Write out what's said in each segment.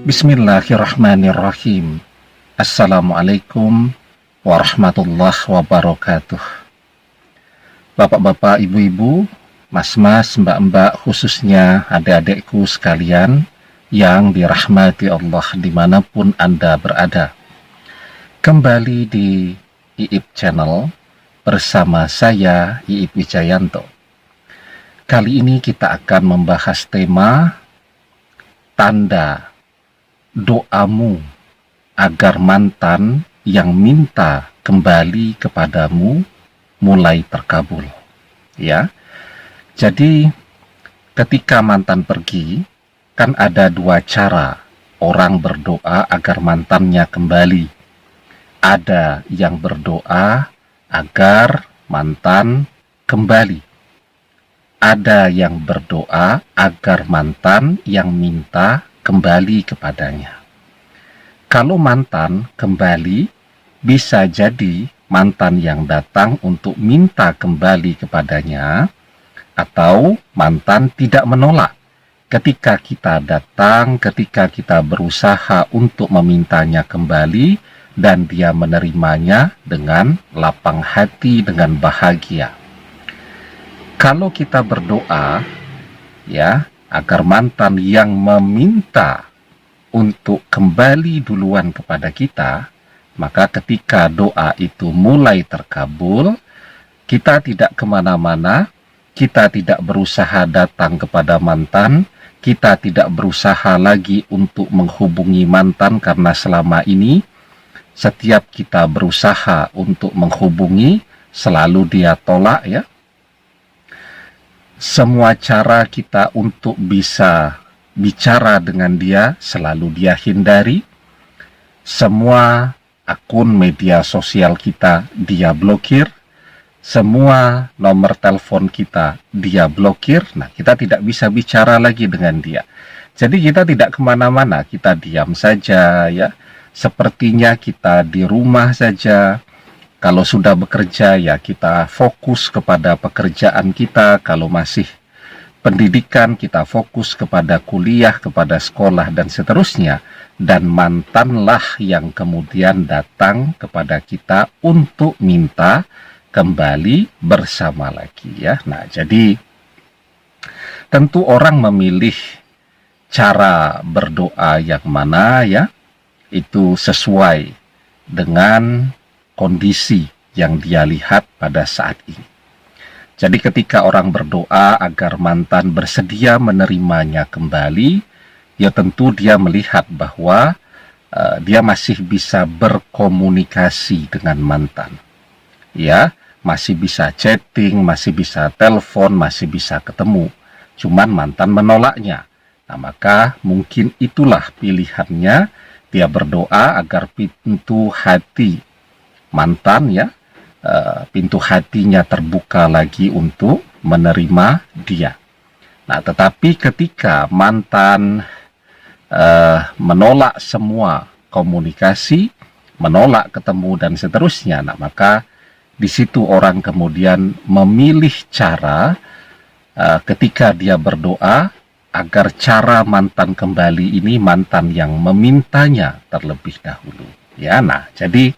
Bismillahirrahmanirrahim. Assalamualaikum warahmatullahi wabarakatuh. Bapak-bapak, ibu-ibu, mas-mas, mbak-mbak, khususnya adik-adikku sekalian yang dirahmati Allah dimanapun Anda berada. Kembali di IIP Channel bersama saya, IIP Wijayanto. Kali ini kita akan membahas tema tanda doamu agar mantan yang minta kembali kepadamu mulai terkabul. Ya. Jadi ketika mantan pergi, kan ada dua cara orang berdoa agar mantannya kembali. Ada yang berdoa agar mantan kembali. Ada yang berdoa agar mantan yang minta kembali kepadanya. Kalau mantan kembali, bisa jadi mantan yang datang untuk minta kembali kepadanya, atau mantan tidak menolak ketika kita datang, ketika kita berusaha untuk memintanya kembali, dan dia menerimanya dengan lapang hati, dengan bahagia. Kalau kita berdoa, ya, agar mantan yang meminta untuk kembali duluan kepada kita, maka ketika doa itu mulai terkabul, kita tidak kemana-mana, kita tidak berusaha datang kepada mantan, kita tidak berusaha lagi untuk menghubungi mantan, karena selama ini setiap kita berusaha untuk menghubungi, selalu dia tolak, ya. Semua cara kita untuk bisa bicara dengan dia selalu dia hindari. Semua akun media sosial kita dia blokir. Semua nomor telepon kita dia blokir. Nah, kita tidak bisa bicara lagi dengan dia. Jadi kita tidak kemana-mana, kita diam saja, ya. Sepertinya kita di rumah saja. Kalau sudah bekerja, ya kita fokus kepada pekerjaan kita. Kalau masih pendidikan, kita fokus kepada kuliah, kepada sekolah, dan seterusnya. Dan mantanlah yang kemudian datang kepada kita untuk minta kembali bersama lagi, ya. Nah, jadi tentu orang memilih cara berdoa yang mana, ya. Itu sesuai dengan kondisi yang dia lihat pada saat ini. Jadi ketika orang berdoa agar mantan bersedia menerimanya kembali, ya tentu dia melihat bahwa dia masih bisa berkomunikasi dengan mantan. Ya, masih bisa chatting, masih bisa telepon, masih bisa ketemu. Cuman mantan menolaknya. Nah, maka mungkin itulah pilihannya, dia berdoa agar pintu hati mantan, ya, pintu hatinya terbuka lagi untuk menerima dia. Nah, tetapi ketika mantan menolak semua komunikasi, menolak ketemu dan seterusnya, nah maka di situ orang kemudian memilih cara ketika dia berdoa agar cara mantan kembali ini mantan yang memintanya terlebih dahulu. Ya, nah jadi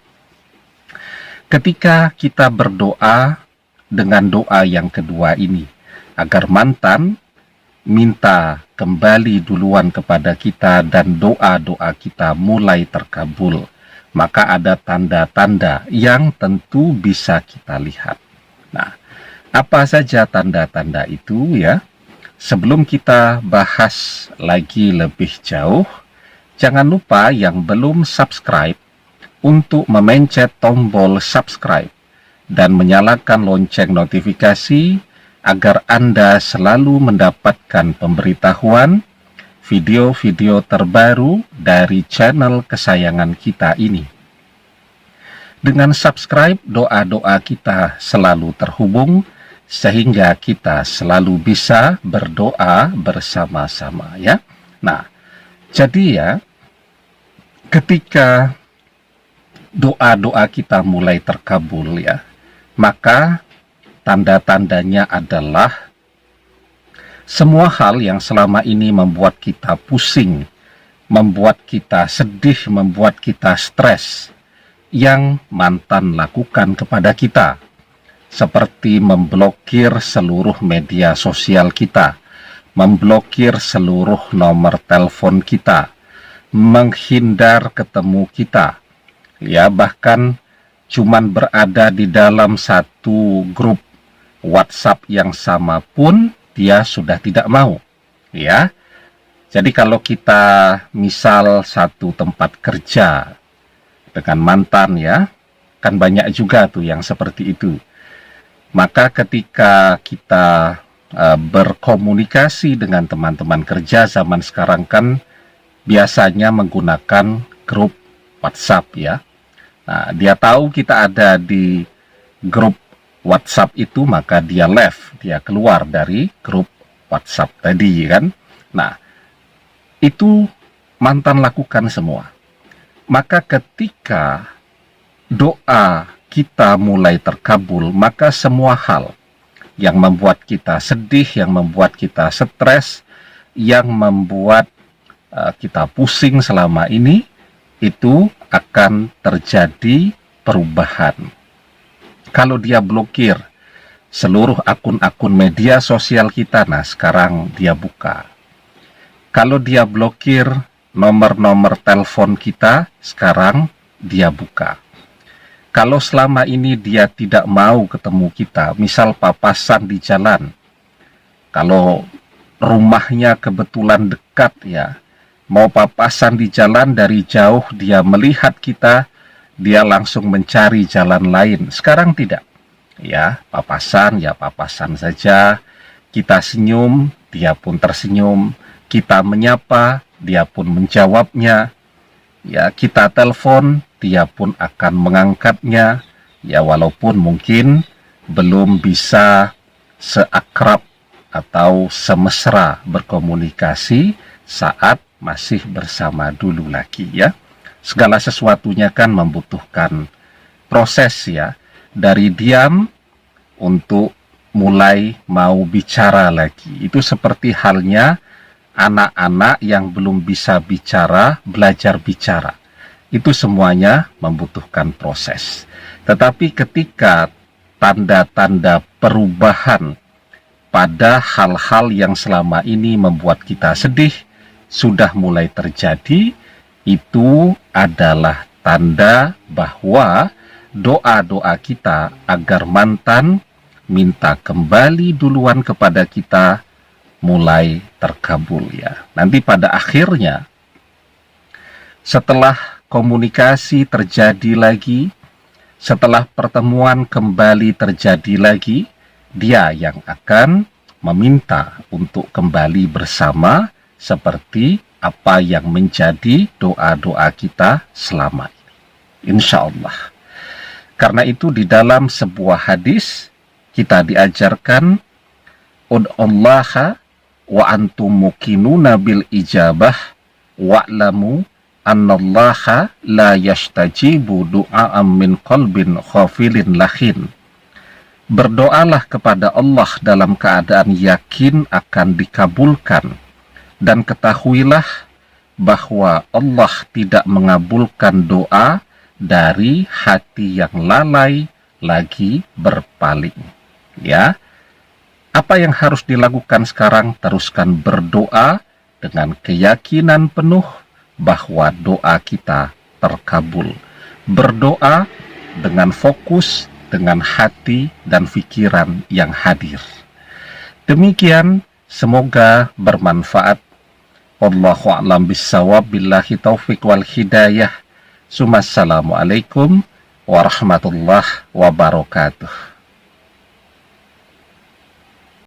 ketika kita berdoa dengan doa yang kedua ini, agar mantan minta kembali duluan kepada kita dan doa-doa kita mulai terkabul, maka ada tanda-tanda yang tentu bisa kita lihat. Nah, apa saja tanda-tanda itu, ya? Sebelum kita bahas lagi lebih jauh, jangan lupa yang belum subscribe untuk memencet tombol subscribe dan menyalakan lonceng notifikasi agar Anda selalu mendapatkan pemberitahuan video-video terbaru dari channel kesayangan kita ini. Dengan subscribe, doa-doa kita selalu terhubung sehingga kita selalu bisa berdoa bersama-sama, ya. Nah, jadi ya, ketika doa-doa kita mulai terkabul, ya, maka tanda-tandanya adalah semua hal yang selama ini membuat kita pusing, membuat kita sedih, membuat kita stres, yang mantan lakukan kepada kita, seperti memblokir seluruh media sosial kita, memblokir seluruh nomor telepon kita, menghindar ketemu kita, ya, bahkan cuman berada di dalam satu grup WhatsApp yang sama pun dia sudah tidak mau, ya. Jadi kalau kita misal satu tempat kerja dengan mantan, ya, kan banyak juga tuh yang seperti itu. Maka ketika kita berkomunikasi dengan teman-teman kerja zaman sekarang kan biasanya menggunakan grup WhatsApp, ya. Nah, dia tahu kita ada di grup WhatsApp itu, maka dia left, dia keluar dari grup WhatsApp tadi, kan. Nah, itu mantan lakukan semua. Maka ketika doa kita mulai terkabul, maka semua hal yang membuat kita sedih, yang membuat kita stres, yang membuat kita pusing selama ini, itu akan terjadi perubahan. Kalau dia blokir seluruh akun-akun media sosial kita, nah sekarang dia buka. Kalau dia blokir nomor-nomor telepon kita, sekarang dia buka. Kalau selama ini dia tidak mau ketemu kita, misal papasan di jalan, kalau rumahnya kebetulan dekat, ya, mau papasan di jalan, dari jauh dia melihat kita, dia langsung mencari jalan lain. Sekarang tidak, ya, papasan, ya papasan saja. Kita senyum, dia pun tersenyum. Kita menyapa, dia pun menjawabnya. Ya, kita telepon, dia pun akan mengangkatnya. Ya, walaupun mungkin belum bisa seakrab atau semesra berkomunikasi saat masih bersama dulu lagi, ya. Segala sesuatunya kan membutuhkan proses, ya, dari diam untuk mulai mau bicara lagi. Itu seperti halnya anak-anak yang belum bisa bicara, belajar bicara. Itu semuanya membutuhkan proses. Tetapi ketika tanda-tanda perubahan pada hal-hal yang selama ini membuat kita sedih sudah mulai terjadi, itu adalah tanda bahwa doa-doa kita agar mantan minta kembali duluan kepada kita mulai terkabul, ya. Nanti pada akhirnya, setelah komunikasi terjadi lagi, setelah pertemuan kembali terjadi lagi, dia yang akan meminta untuk kembali bersama seperti apa yang menjadi doa-doa kita selama ini, insya Allah. Karena itu di dalam sebuah hadis kita diajarkan, ud'ullaha wa antum muqinuna bil ijabah wa'lamu annallaha la yastajibu du'a'am min qalbin khafilin lahin. Berdoalah kepada Allah dalam keadaan yakin akan dikabulkan, dan ketahuilah bahwa Allah tidak mengabulkan doa dari hati yang lalai lagi berpaling, ya. Apa yang harus dilakukan sekarang? Teruskan berdoa dengan keyakinan penuh bahwa doa kita terkabul. Berdoa dengan fokus, dengan hati dan pikiran yang hadir. Demikian, semoga bermanfaat. Wallahu a'lam bissawab, billahi taufiq wal hidayah. Assalamualaikum warahmatullahi wabarakatuh.